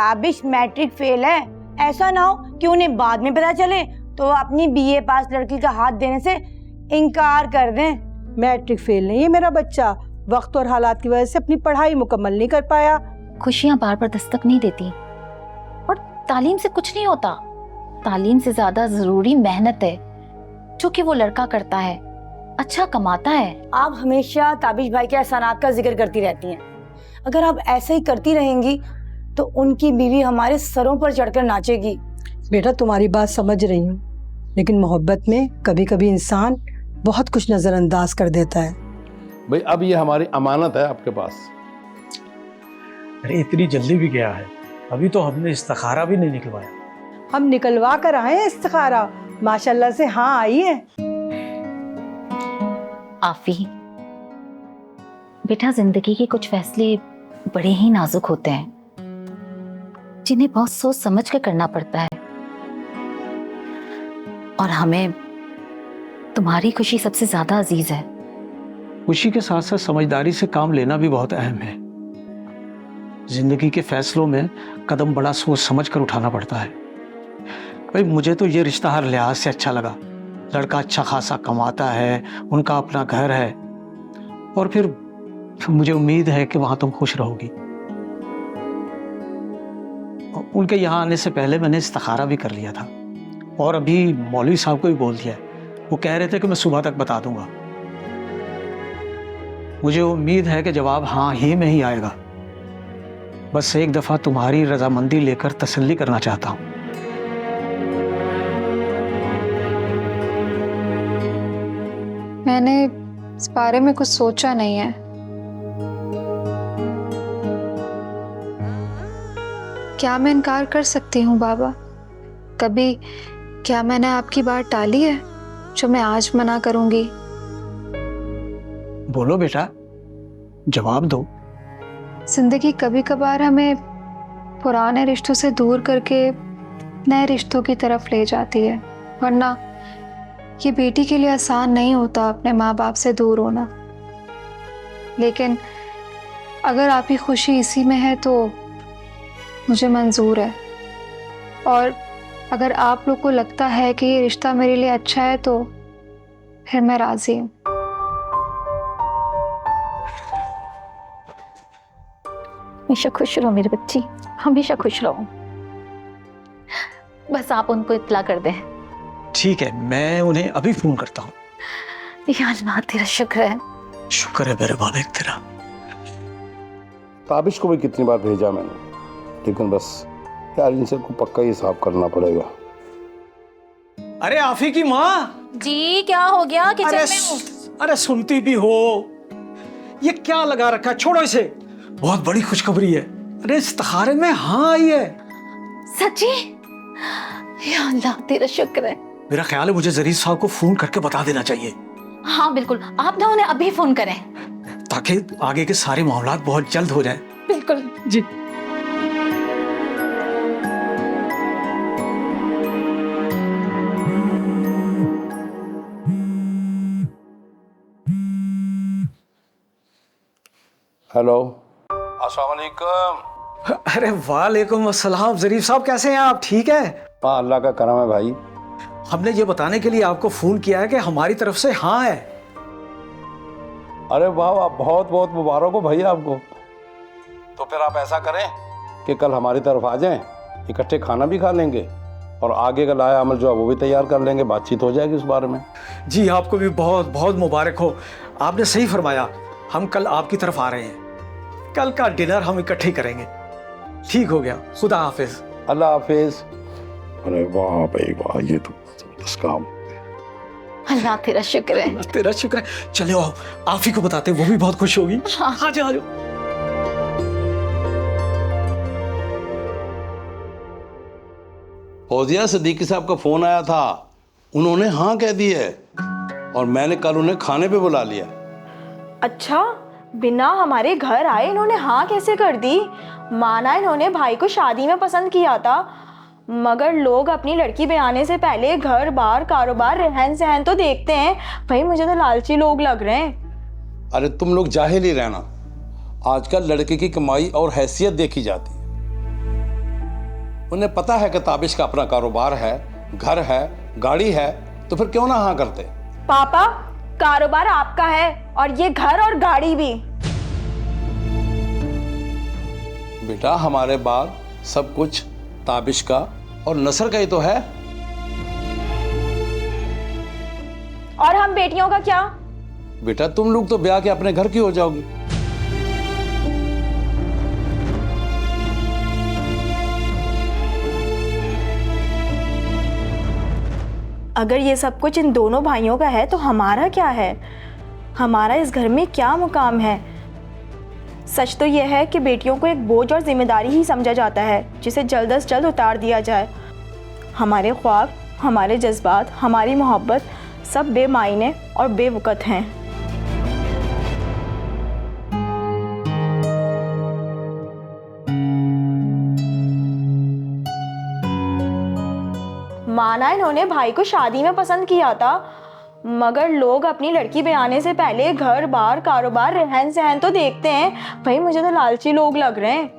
Tabish matric fail है, ऐसा ना हो कि उन्हें बाद में पता चले तो अपनी बीए पास लड़की का हाथ देने से इनकार कर दें। मैट्रिक फेल नहीं है मेरा बच्चा, वक्त और हालात की वजह से अपनी पढ़ाई मुकम्मल नहीं कर पाया। खुशियां बार बार दस्तक नहीं देती और तालीम से कुछ नहीं होता। तालीम से ज्यादा जरूरी मेहनत है जो कि वो लड़का करता है, अच्छा कमाता है। आप हमेशा ताबिश भाई के एहसानात का जिक्र करती रहती हैं। अगर आप ऐसे ही करती रहेंगी तो उनकी बीवी हमारे सरों पर चढ़कर नाचेगी। बेटा तुम्हारी बात समझ रही हूँ, लेकिन मोहब्बत में कभी कभी इंसान बहुत कुछ नजरअंदाज कर देता है। भाई अब ये हमारी अमानत है आपके पास। अरे इतनी जल्दी भी क्या है, अभी तो हमने इस्तिखारा भी नहीं निकलवाया। हम निकलवा कर आए हैं इस्तिखारा, माशाल्लाह से हाँ आई है। आफी बेटा, जिंदगी के कुछ फैसले बड़े ही नाजुक होते हैं जिन्हें बहुत सोच समझ कर करना पड़ता है, और हमें तुम्हारी खुशी सबसे ज्यादा अजीज है। खुशी के साथ साथ समझदारी से काम लेना भी बहुत अहम है। जिंदगी के फैसलों में कदम बड़ा सोच समझ कर उठाना पड़ता है। भाई मुझे तो ये रिश्ता हर लिहाज से अच्छा लगा। लड़का अच्छा खासा कमाता है, उनका अपना घर है, और फिर मुझे उम्मीद है कि वहां तुम खुश रहोगी। उनके यहाँ आने से पहले मैंने इस्तिखारा भी कर लिया था, और अभी मौलवी साहब को भी बोल दिया है। वो कह रहे थे कि मैं सुबह तक बता दूंगा। मुझे उम्मीद है कि जवाब हाँ ही में ही आएगा। बस एक दफा तुम्हारी रजामंदी लेकर तसल्ली करना चाहता हूं। मैंने इस बारे में कुछ सोचा नहीं है। क्या मैं इनकार कर सकती हूँ बाबा? कभी क्या मैंने आपकी बात टाली है जो मैं आज मना करूंगी? बोलो बेटा, जवाब दो। जिंदगी कभी कभार हमें पुराने रिश्तों से दूर करके नए रिश्तों की तरफ ले जाती है, वरना ये बेटी के लिए आसान नहीं होता अपने माँ बाप से दूर होना। लेकिन अगर आपकी खुशी इसी में है तो मुझे मंजूर है, और अगर आप लोग को लगता है कि ये रिश्ता मेरे लिए अच्छा है तो फिर मैं राजी हूँ। हमेशा खुश रहो मेरी बच्ची, हमेशा खुश रहो। बस आप उनको इत्तला कर दें। ठीक है, मैं उन्हें अभी फोन करता हूँ। या अल्लाह तेरा शुक्र है। शुक्र है मेरे मालिक तेरा। ताबिश को भी कितनी बार भेजा मैंने, लेकिन बस यार इनसे को पक्का ही हिसाब करना पड़ेगा। अरे आफी की माँ जी, क्या हो गया? किचन अरे में हूँ। अरे सुनती भी हो, ये क्या लगा रखा है? छोड़ो इसे, बहुत बड़ी खुशखबरी है। अरे इस्तिखारे में हाँ आई है। सच्ची? या अल्लाह तेरा शुक्र है। मेरा ख्याल है मुझे जरीफ साहब को फोन करके बता देना चाहिए। हाँ बिल्कुल, आप ना उन्हें अभी फोन करें ताकि आगे के सारे मामला बहुत जल्द हो जाए। बिल्कुल जी। हेलो, अस्सलाम वालेकुम। अरे वालेकुम अस्सलाम। जरीफ साहब कैसे हैं आप? ठीक है? हाँ अल्लाह का करम है भाई। हमने ये बताने के लिए आपको फोन किया है कि हमारी तरफ से हाँ है। अरे वाह वाह, बहुत बहुत मुबारक हो भैया आपको। तो फिर आप ऐसा करें कि कल हमारी तरफ आ जाएं, इकट्ठे खाना भी खा लेंगे और आगे का लाया अमल जो है वो भी तैयार कर लेंगे, बातचीत हो जाएगी उस बारे में। जी आपको भी बहुत बहुत मुबारक हो। आपने सही फरमाया, हम कल आपकी तरफ आ रहे हैं। कल का डिनर हम इकट्ठे करेंगे। ठीक हो गया, खुदा हाफिज। अल्लाह हाफिज। अरे वाह भाई वाह, ये तो जबरदस्त काम। अल्लाह तेरा शुक्र है। तेरा शुक्र है। चलो आओ, आफी को बताते हैं, वो भी बहुत खुश होगी। हाँ। आ जाओ आ जाओ। फौजिया सिद्दीकी साहब का फोन आया था, उन्होंने हाँ कह दी है और मैंने कल उन्हें खाने पे बुला लिया। अच्छा, बिना हमारे घर आए इन्होंने हाँ कैसे कर दी? माना इन्होंने भाई को शादी में पसंद किया था, मगर लोग अपनी लड़की ब्याने से पहले घर बार कारोबार रहन सहन तो देखते हैं। भाई मुझे तो लालची लोग लग रहे हैं। अरे तुम लोग जाहिल ही रहना, आजकल लड़के की कमाई और हैसियत देखी जाती है। उन्हें पता है कि ताबिश का अपना कारोबार है, घर है, गाड़ी है, तो फिर क्यों ना हाँ करते। पापा, कारोबार आपका है और ये घर और गाड़ी भी। बेटा हमारे बाद सब कुछ ताबिश का और नसर का ही तो है। और हम बेटियों का क्या? बेटा तुम लोग तो ब्याह के अपने घर की हो जाओगी। अगर ये सब कुछ इन दोनों भाइयों का है तो हमारा क्या है? हमारा इस घर में क्या मुकाम है? सच तो यह है कि बेटियों को एक बोझ और जिम्मेदारी ही समझा जाता है जिसे जल्द अज जल्द उतार दिया जाए। हमारे ख्वाब, हमारे जज्बात, हमारी मोहब्बत सब बेमायने और बेवकत हैं। माना इन्होंने भाई को शादी में पसंद किया था, मगर लोग अपनी लड़की ब्याहने से पहले घर बार, कारोबार, रहन सहन तो देखते हैं। भाई मुझे तो लालची लोग लग रहे हैं।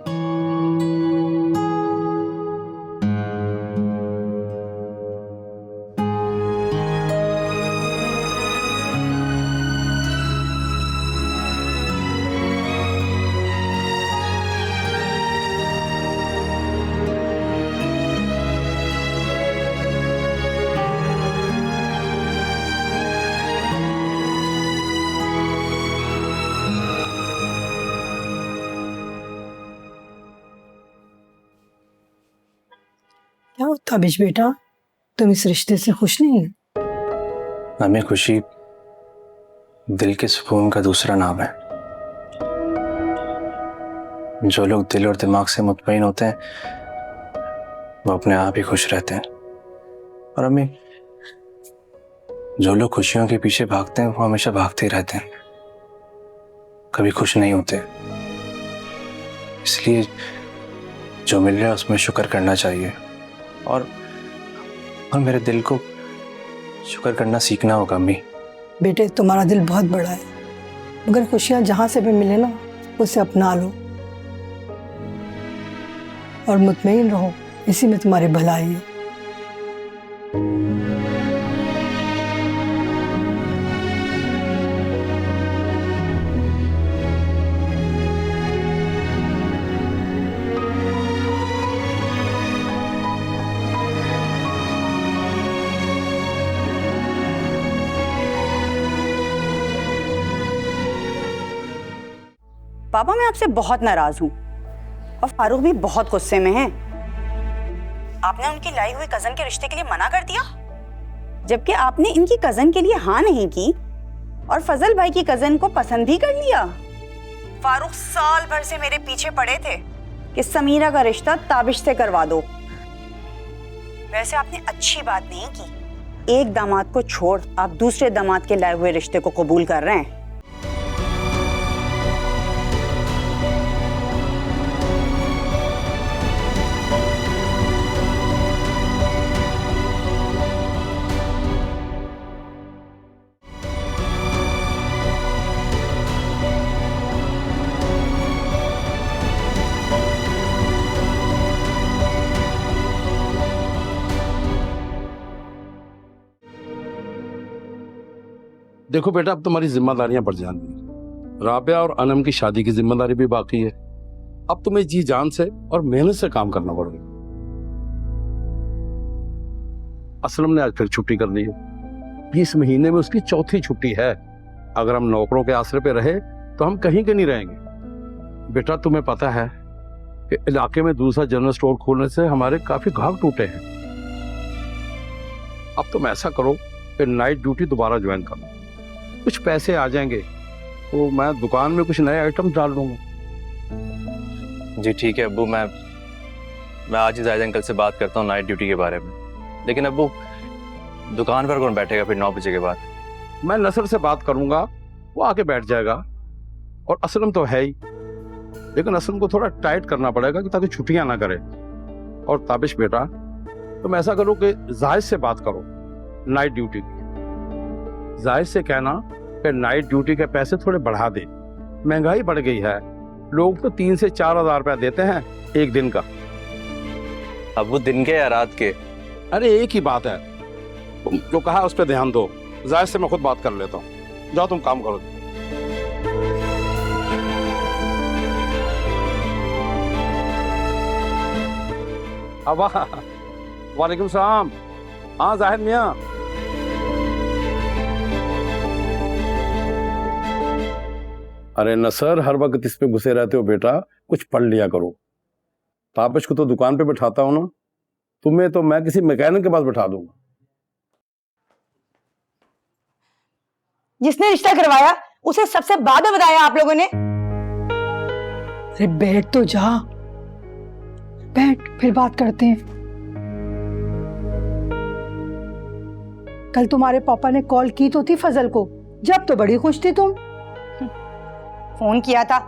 क्या हो ताबिश बेटा, तुम इस रिश्ते से खुश नहीं हो? हमें खुशी दिल के सुकून का दूसरा नाम है। जो लोग दिल और दिमाग से मुतमईन होते हैं वो अपने आप ही खुश रहते हैं, और हमें जो लोग खुशियों के पीछे भागते हैं वो हमेशा भागते ही रहते हैं, कभी खुश नहीं होते। इसलिए जो मिल रहा है उसमें शुक्र करना चाहिए, और मेरे दिल को शुक्र करना सीखना होगा। अम्मी बेटे तुम्हारा दिल बहुत बड़ा है, मगर खुशियाँ जहाँ से भी मिले ना उसे अपना लो और मुतमईन रहो, इसी में तुम्हारी भलाई है। पापा मैं आपसे बहुत नाराज हूँ और फारूक भी बहुत गुस्से में है। आपने उनकी लाई हुई कजन के रिश्ते के लिए मना कर दिया, जबकि आपने इनकी कजन के लिए हाँ नहीं की और फजल भाई की कजन को पसंद भी कर लिया। फारूक साल भर से मेरे पीछे पड़े थे कि समीरा का रिश्ता ताबिश से करवा दो। वैसे आपने अच्छी बात नहीं की, एक दामाद को छोड़ आप दूसरे दामाद के लाए हुए रिश्ते को कबूल कर रहे हैं। देखो बेटा, अब तुम्हारी जिम्मेदारियां बढ़ जाएंगी। राबिया और अनम की शादी की जिम्मेदारी भी बाकी है। अब तुम्हें जी जान से और मेहनत से काम करना पड़ेगा। असलम ने आज फिर छुट्टी कर ली है। इस महीने में उसकी चौथी छुट्टी है। अगर हम नौकरों के आसरे पे रहे तो हम कहीं के नहीं रहेंगे। बेटा तुम्हें पता है कि इलाके में दूसरा जनरल स्टोर खोलने से हमारे काफी घाव टूटे हैं। अब तुम ऐसा करो कि नाइट ड्यूटी दोबारा ज्वाइन करो, कुछ पैसे आ जाएंगे तो मैं दुकान में कुछ नए आइटम डाल दूंगा। जी ठीक है अब्बू, मैं आज ही जायद अंकल से बात करता हूँ नाइट ड्यूटी के बारे में। लेकिन अब्बू दुकान पर कौन बैठेगा फिर 9 बजे के बाद? मैं नसर से बात करूंगा, वो आके बैठ जाएगा। और असलम तो है ही, लेकिन असलम को थोड़ा टाइट करना पड़ेगा कि ताकि छुट्टियां ना करे। और ताबिश बेटा तुम ऐसा करो कि जाहिद से बात करो नाइट ड्यूटी की। जाहिद से कहना कि नाइट ड्यूटी के पैसे थोड़े बढ़ा दे। महंगाई बढ़ गई है, लोग तो 3 से 4 हज़ार रुपया देते हैं एक दिन का। अब्बू दिन के या रात के? अरे एक ही बात है, तुम जो कहा उस पर ध्यान दो। जायद से मैं खुद बात कर लेता हूँ, जाओ तुम काम करो। अब वालेकुम सलाम। हाँ जाहिद मियाँ। अरे नसर, हर वक्त इस पे घुसे रहते हो बेटा, कुछ पढ़ लिया करो। ताबिश को तो दुकान पे बैठाता हूँ ना, तुम्हें तो मैं किसी मैकेनिक के पास बैठा दूंगा। जिसने रिश्ता करवाया उसे सबसे बाद में बताया आप लोगों ने? अरे बैठ तो जा, बैठ, फिर बात करते हैं। कल तुम्हारे पापा ने कॉल की तो थी फजल को, जब तो बड़ी खुश थी तुम। फोन किया था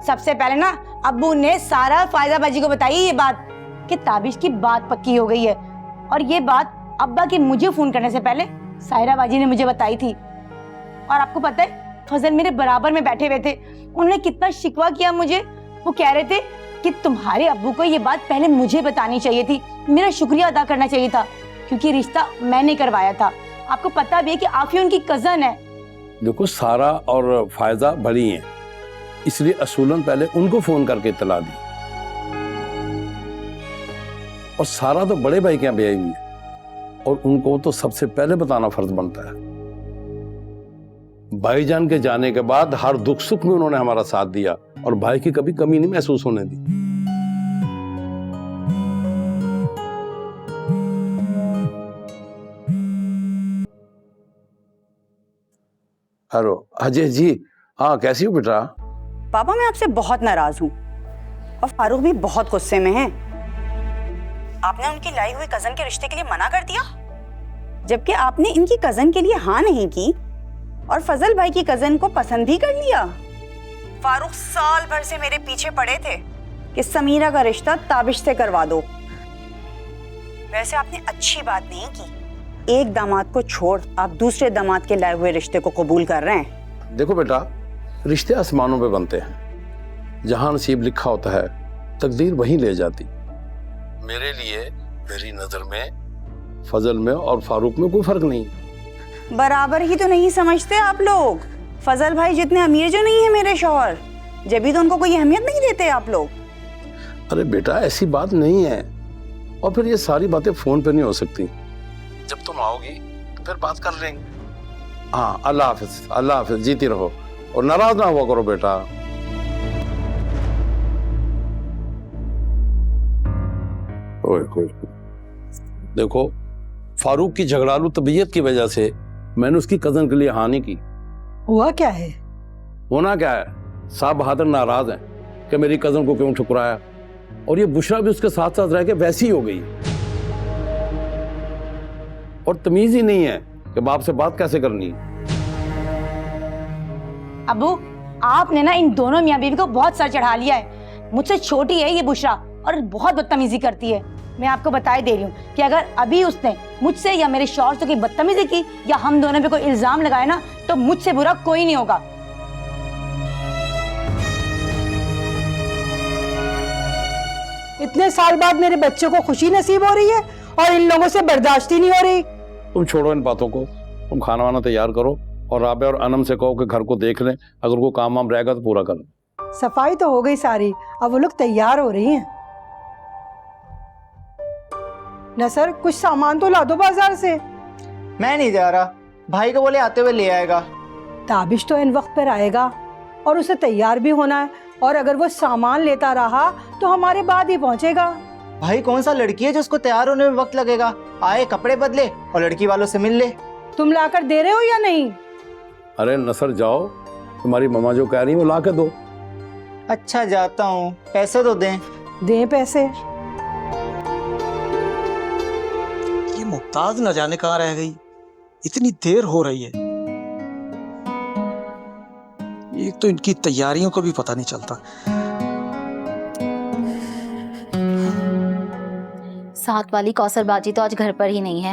सबसे पहले ना, अब्बू ने सारा फायदा बाजी को बताई ये बात कि ताबिश की बात पक्की हो गई है। और ये बात अब्बा के मुझे फोन करने से पहले सायरा बाजी ने मुझे बताई थी। और आपको पता है फजल मेरे बराबर में बैठे हुए थे, उन्होंने कितना शिकवा किया मुझे। वो कह रहे थे कि तुम्हारे अब्बू को ये बात पहले मुझे बतानी चाहिए थी, मेरा शुक्रिया अदा करना चाहिए था, क्योंकि रिश्ता मैंने करवाया था। आपको पता भी है कि आफिया उनकी कजन है। देखो सारा और फायदा बड़ी हैं, इसलिए असूलन पहले उनको फोन करके इत्तला दी। और सारा तो बड़े भाई के यहाँ ब्याही हुई है, और उनको तो सबसे पहले बताना फर्ज बनता है। भाईजान के जाने के बाद हर दुख सुख में उन्होंने हमारा साथ दिया, और भाई की कभी कमी नहीं महसूस होने दी। हेलो अजय जी। हाँ कैसी हो बेटा? पापा मैं आपसे बहुत नाराज हूँ, और फारूक भी बहुत गुस्से में है। आपने उनकी लाई हुई कजन के रिश्ते के लिए मना कर दिया, जबकि आपने इनकी कजन के लिए हाँ नहीं की, और फजल भाई की कजन को पसंद ही कर लिया। फारूक साल भर से मेरे पीछे पड़े थे कि समीरा का रिश्ता ताबिश से करवा दो। वैसे आपने अच्छी बात नहीं की, एक दामाद को छोड़ आप दूसरे दामाद के लाए हुए रिश्ते को कबूल कर रहे हैं। देखो बेटा, रिश्ते आसमानों पे बनते हैं, जहां नसीब लिखा होता है तकदीर वहीं ले जाती। मेरे लिए मेरी नजर में फजल में और फारूक में कोई फर्क नहीं। बराबर ही तो नहीं समझते आप लोग। फजल भाई जितने अमीर जो नहीं है मेरे शौहर, जब भी तो उनको कोई अहमियत नहीं देते आप लोग। अरे बेटा ऐसी बात नहीं है, और फिर ये सारी बातें फोन पे नहीं हो सकती। जब तुम आओगी तो फिर बात कर लेंगे। हाँ अल्लाह हाफिज, अल्लाह हाफिज, जीती रहो और नाराज ना हुआ करो बेटा। ओए देखो, फारूक की झगड़ालू तबीयत की वजह से मैंने उसकी कजन के लिए हाँ नहीं की। हुआ क्या है? होना क्या है, साहब बहादुर नाराज हैं कि मेरी कजन को क्यों ठुकराया, और ये बुशरा भी उसके साथ साथ रह के वैसी ही हो गई, और तमीज ही नहीं है कि बाप से बात कैसे करनी है। अबू आपने ना इन दोनों मियाँ बीवी को बहुत सर चढ़ा लिया है। मुझसे छोटी है ये बुशरा और बहुत बदतमीजी करती है। मैं आपको बता दे रही हूँ कि अगर अभी उसने मुझसे या मेरे शौहर से कोई बदतमीजी की या हम दोनों पे कोई इल्जाम लगाए ना, तो मुझसे बुरा कोई नहीं होगा। इतने साल बाद मेरे बच्चे को खुशी नसीब हो रही है और इन लोगों से बर्दाश्त ही नहीं हो रही। तुम छोड़ो इन बातों को, तुम खाना वाना तैयार करो और राबे और अनम से कहो कि घर को देख लें, अगर कोई काम वाम रहेगा तो पूरा कर लें। सफाई तो हो गई सारी, अब वो लोग तैयार हो रही हैं। नसर कुछ सामान तो ला दो बाजार से। मैं नहीं जा रहा, भाई को बोले आते हुए ले आएगा। ताबिश तो इन वक्त पर आएगा और उसे तैयार भी होना है, और अगर वो सामान लेता रहा तो हमारे बाद ही पहुंचेगा। भाई कौन सा लड़की है जो उसको तैयार होने में वक्त लगेगा? आए कपड़े बदले और लड़की वालों से मिल ले। तुम लाकर दे रहे हो या नहीं? अरे नसर जाओ, तुम्हारी मम्मा जो कह रही है वो ला के दो। अच्छा जाता हूँ, पैसे तो दें। दें पैसे। ये मुमताज न जाने कहाँ रह गई, इतनी देर हो रही है। एक तो इनकी तैयारियों को भी पता नहीं चलता। साथ वाली कौसर बाजी तो आज घर पर ही नहीं है।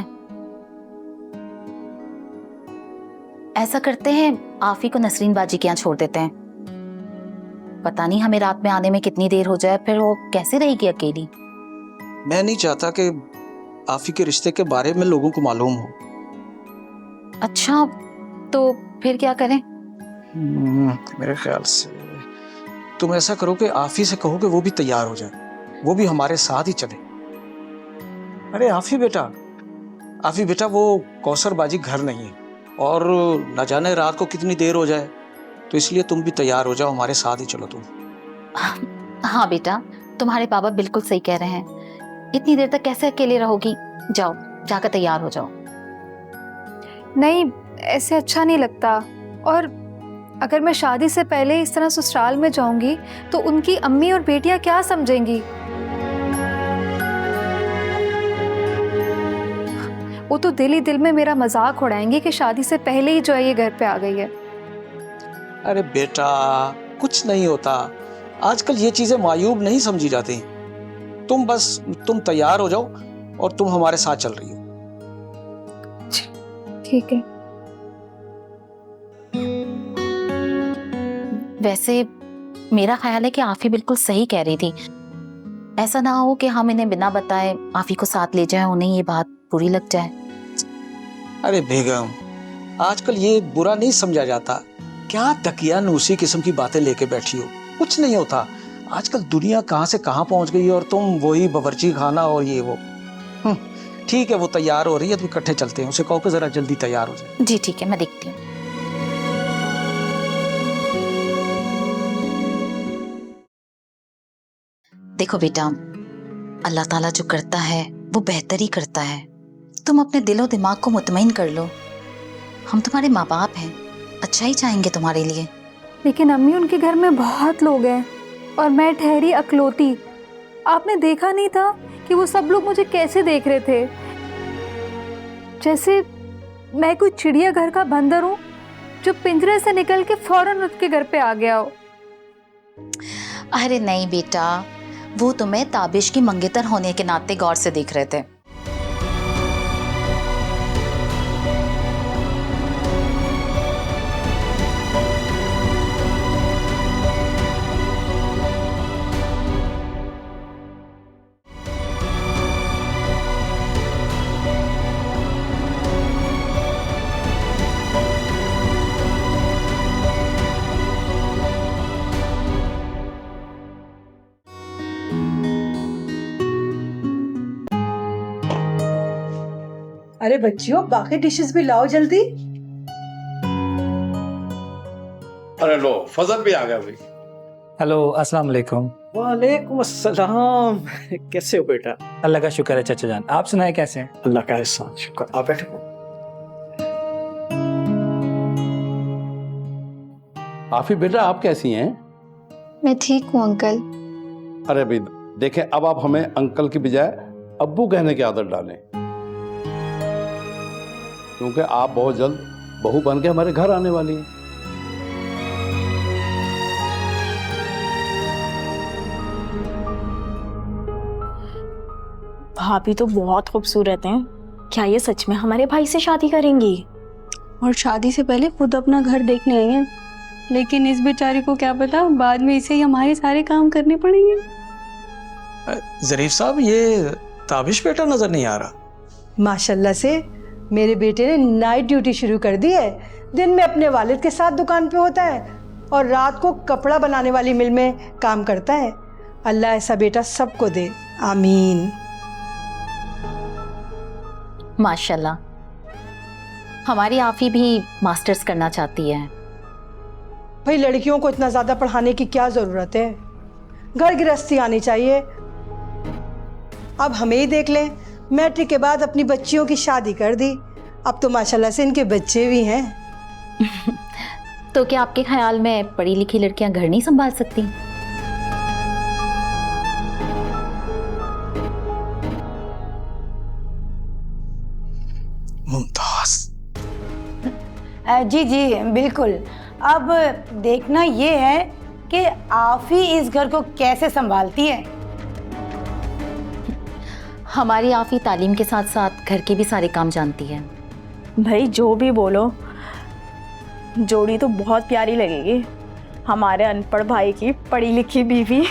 ऐसा करते हैं, आफी को नसरीन बाजी के यहाँ छोड़ देते हैं। पता नहीं हमें रात में आने में कितनी देर हो जाए, फिर वो कैसे रहेगी अकेली। मैं नहीं चाहता कि आफी के रिश्ते के बारे में लोगों को मालूम हो। अच्छा, तो फिर क्या करें? मेरे ख्याल से तुम ऐसा करो कि आफी से कहो कि वो भी तैयार हो जाए, वो भी हमारे साथ ही चले। अरे आफी बेटा वो कौसर बाजी घर नहीं है, और न जाने रात को कितनी देर हो जाए, तो इसलिए तुम भी तैयार हो जाओ, हमारे साथ ही चलो तुम। हाँ बेटा, तुम्हारे पापा बिल्कुल सही कह रहे हैं। इतनी देर तक कैसे अकेले रहोगी? जाओ, जाकर तैयार हो जाओ। नहीं, ऐसे अच्छा नहीं लगता। और अगर मैं शादी से पहले इस तरह ससुराल में जाऊंगी तो उनकी अम्मी और बेटियां क्या समझेंगी? वो तो दिल ही दिल में मेरा मजाक उड़ाएंगे कि शादी से पहले ही जो है ये घर पे आ गई है। अरे बेटा, कुछ नहीं होता, आजकल ये चीजें मायूब नहीं समझी जाती। तुम तैयार हो जाओ और तुम हमारे साथ चल रही हो। ठीक है। वैसे मेरा ख्याल है कि आफी बिल्कुल सही कह रही थी। ऐसा ना हो कि हम इन्हें बिना बताए आफी को साथ ले जाएं, उन्हें ये बात बुरी लग जाए। अरे बेगम, आजकल ये बुरा नहीं समझा जाता। क्या दकियानूसी किस्म की बातें लेके बैठी हो? कुछ नहीं होता। आजकल दुनिया कहाँ से कहाँ पहुंच गई है, और तुम वही बावर्ची खाना और ये वो। ठीक है, वो तैयार हो रही है, तो इकट्ठे चलते हैं। उसे कहो कि जरा जल्दी तैयार हो जाए। जी ठीक है, मैं देखती हूँ। देखो बेटा, अल्लाह ताला जो करता है वो बेहतर ही करता है। तुम अपने दिलो दिमाग को मुतमईन कर लो। हम तुम्हारे माँ बाप हैं, अच्छा ही चाहेंगे तुम्हारे लिए। लेकिन अम्मी, उनके घर में बहुत लोग हैं और मैं ठहरी अकलौती। आपने देखा नहीं था कि वो सब लोग मुझे कैसे देख रहे थे, जैसे मैं कोई चिड़िया घर का बंदर हूँ जो पिंजरे से निकल के फौरन उसके घर पे आ गया हो। अरे नहीं बेटा, वो तुम्हें ताबिश की मंगेतर होने के नाते गौर से देख रहे थे। अरे बच्चियों, बाकी डिशेस भी लाओ जल्दी। अरे लो, फजल भी आ गया भाई। हेलो, अस्सलाम वालेकुम। वालेकुम अस्सलाम। कैसे हो बेटा? अल्लाह का शुक्र है चाचा जान, आप सुनाए कैसे हैं? अल्लाह का एहसान, शुक्र। आप बैठो। आफी बेटा, आप कैसी हैं? मैं ठीक हूँ अंकल। अरे भाई देखें, अब आप हमें अंकल की बजाय अब्बू कहने की आदत डालें, क्योंकि आप बहुत जल्द बहू बन के हमारे घर आने वाली हैं। भाभी तो बहुत खूबसूरत हैं। क्या ये सच में हमारे भाई से शादी करेंगी? और शादी से पहले खुद अपना घर देखने आई हैं, लेकिन इस बेचारी को क्या पता बाद में इसे ही हमारे सारे काम करने पड़ेंगे। जरीफ साहब, ये ताबिश बेटा नजर नहीं आ रहा। माशाल्लाह से मेरे बेटे ने नाइट ड्यूटी शुरू कर दी है। दिन में अपने वालिद के साथ दुकान पे होता है और रात को कपड़ा बनाने वाली मिल में काम करता है। अल्लाह ऐसा बेटा सबको दे, आमीन। माशाल्लाह, हमारी आफी भी मास्टर्स करना चाहती है। भाई लड़कियों को इतना ज़्यादा पढ़ाने की क्या ज़रूरत है, घर गृहस्थी आनी चाहिए। अब हमें ही देख लें, मैट्रिक के बाद अपनी बच्चियों की शादी कर दी, अब तो माशाल्लाह से इनके बच्चे भी हैं। तो क्या आपके ख्याल में पढ़ी लिखी लड़कियां घर नहीं संभाल सकती? मुमताज। जी जी बिल्कुल। अब देखना ये है कि आफी इस घर को कैसे संभालती है। हमारी आफी तालीम के साथ साथ घर के भी सारे काम जानती है। भाई जो भी बोलो, जोड़ी तो बहुत प्यारी लगेगी, हमारे अनपढ़ भाई की पढ़ी लिखी बीवी।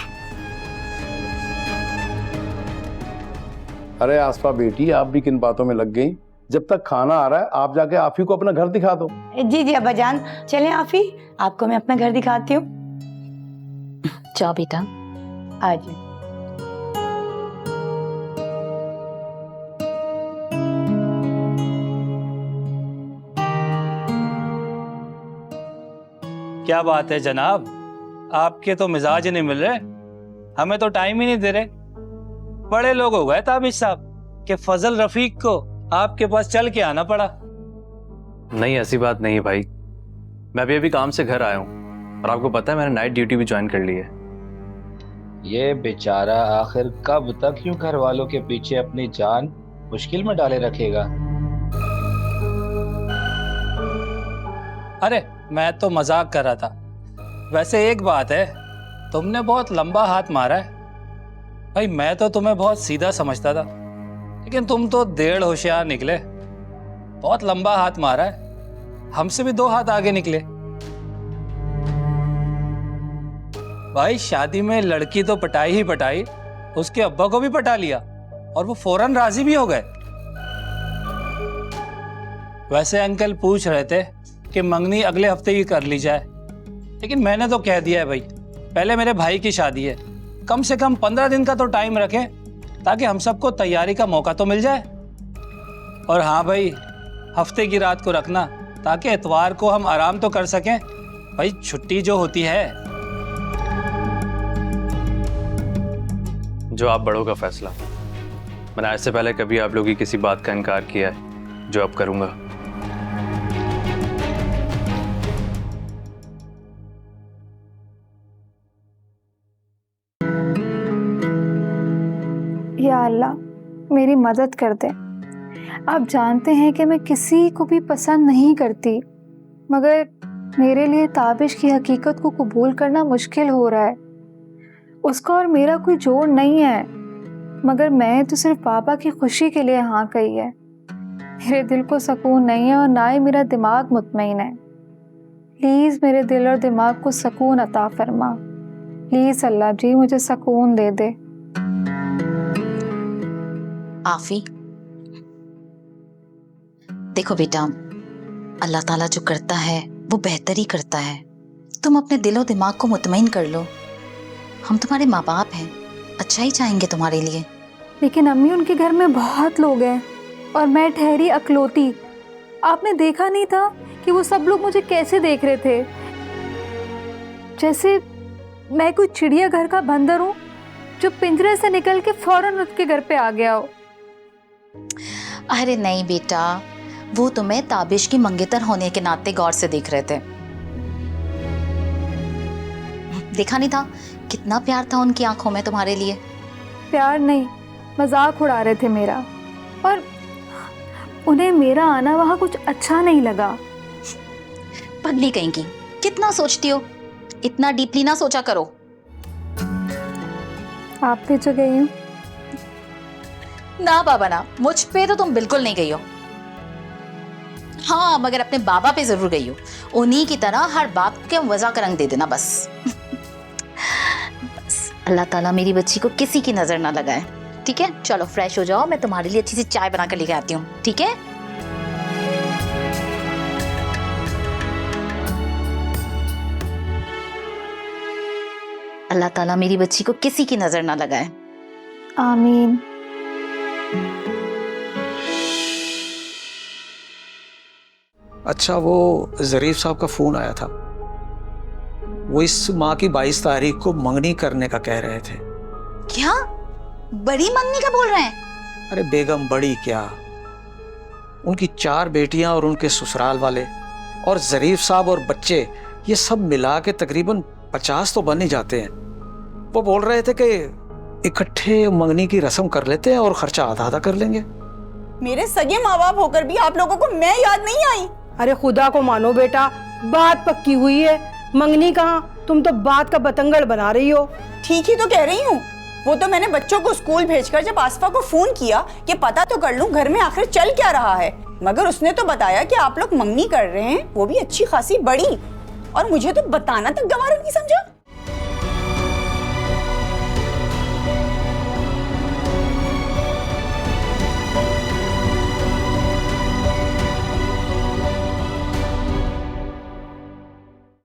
अरे आसपा बेटी, आप भी किन बातों में लग गई? जब तक खाना आ रहा है आप जाके आफी को अपना घर दिखा दो। जी जी अब्बा जान, चलें आफी, आपको मैं अपना घर दिखाती हूँ। जाओ बेटा। आज क्या बात है जनाब, आपके तो मिजाज ही नहीं मिल रहे, हमें तो टाइम ही नहीं दे रहे। बड़े लोग हो गए ताबिश साहब कि फजल रफीक को आपके पास चल के आना पड़ा। नहीं, ऐसी बात नहीं है भाई, मैं भी अभी काम से घर आया हूँ और आपको पता है मैंने नाइट ड्यूटी भी ज्वाइन कर ली है। ये बेचारा आखिर कब तक यूं घर वालों के पीछे अपनी जान मुश्किल में डाले रखेगा? अरे मैं तो मजाक कर रहा था। वैसे एक बात है, तुमने बहुत लंबा हाथ मारा है भाई। मैं तो तुम्हें बहुत सीधा समझता था, लेकिन तुम तो डेढ़ होशियार निकले। बहुत लंबा हाथ मारा है, हमसे भी 2 हाथ आगे निकले। भाई शादी में लड़की तो पटाई ही पटाई, उसके अब्बा को भी पटा लिया और वो फौरन राजी भी हो गए। वैसे अंकल पूछ रहे थे कि मंगनी अगले हफ्ते ही कर ली जाए, लेकिन मैंने तो कह दिया है भाई, पहले मेरे भाई की शादी है, कम से कम 15 दिन का तो टाइम रखें ताकि हम सबको तैयारी का मौका तो मिल जाए। और हाँ भाई, हफ्ते की रात को रखना ताकि इतवार को हम आराम तो कर सकें भाई, छुट्टी जो होती है। जो आप बड़ों का फैसला, मैंने आज से पहले कभी आप लोगों की किसी बात का इनकार किया है, जो अब करूंगा। या अल्लाह मेरी मदद कर दे। आप जानते हैं कि मैं किसी को भी पसंद नहीं करती, मगर मेरे लिए ताबिश की हकीकत को कबूल करना मुश्किल हो रहा है। उसका और मेरा कोई जोड़ नहीं है, मगर मैं तो सिर्फ पापा की खुशी के लिए हाँ कही है। मेरे दिल को सुकून नहीं है और ना ही मेरा दिमाग मुतमईन है। प्लीज़ मेरे दिल और दिमाग को सुकून अता फरमा। प्लीज़ अल्लाह जी मुझे सुकून दे दे। आफी, देखो बेटा, अल्लाह ताला जो करता है वो बेहतर ही करता है। तुम अपने दिलो दिमाग को मुतमईन कर लो। हम तुम्हारे माँ बाप हैं, अच्छा ही चाहेंगे तुम्हारे लिए। लेकिन अम्मी, उनके घर में बहुत लोग हैं और मैं ठहरी अकलौती। आपने देखा नहीं था कि वो सब लोग मुझे कैसे देख रहे थे, जैसे मैं कोई चिड़ियाघर का बंदर हूँ जो पिंजरे से निकल के फौरन उसके घर पे आ गया हो। अरे नहीं बेटा, वो तुम्हें ताबिश की मंगेतर होने के नाते गौर से देख रहे थे। देखा नहीं था कितना प्यार था उनकी आंखों में तुम्हारे लिए? प्यार नहीं, मजाक उड़ा रहे थे मेरा, और उन्हें मेरा आना वहाँ कुछ अच्छा नहीं लगा। पगली कहीं की, कितना सोचती हो? इतना डीपली ना सोचा करो। आप पे जो गई हूँ ना बाबा ना, मुझ पे तो तुम बिल्कुल नहीं गई हो। हाँ, मगर अपने बाबा पे जरूर गई हो। उन्हीं की तरह हर बात के वजह का रंग दे देना बस। बस अल्लाह ताला मेरी बच्ची को किसी की नजर ना लगाए, ठीक है? चलो फ्रेश हो जाओ, मैं तुम्हारे लिए अच्छी सी चाय बना कर लेके आती हूँ, ठीक है? अल्लाह ताला मेरी बच्ची को किसी की नजर ना लगाए। आमीन। अच्छा, वो ज़रीफ साहब का फ़ोन आया था। वो इस माह की 22 तारीख को मंगनी करने का कह रहे थे। क्या बड़ी मंगनी का बोल रहे हैं? अरे बेगम बड़ी क्या, उनकी 4 बेटियां और उनके ससुराल वाले और ज़रीफ साहब और बच्चे, ये सब मिला के तकरीबन 50 तो बन ही जाते हैं। वो बोल रहे थे कि इकट्ठे मंगनी की रस्म कर लेते हैं और खर्चा आधा आधा कर लेंगे। मेरे सगे माँ बाप होकर भी आप लोगों को मैं याद नहीं आई? अरे खुदा को मानो बेटा, बात पक्की हुई है, मंगनी कहाँ, तुम तो बात का बतंगड़ बना रही हो। ठीक ही तो कह रही हूँ। वो तो मैंने बच्चों को स्कूल भेजकर जब आसफा को फोन किया कि पता तो कर लूं घर में आखिर चल क्या रहा है, मगर उसने तो बताया कि आप लोग मंगनी कर रहे हैं, वो भी अच्छी खासी बड़ी, और मुझे तो बताना तक गवारा नहीं समझा।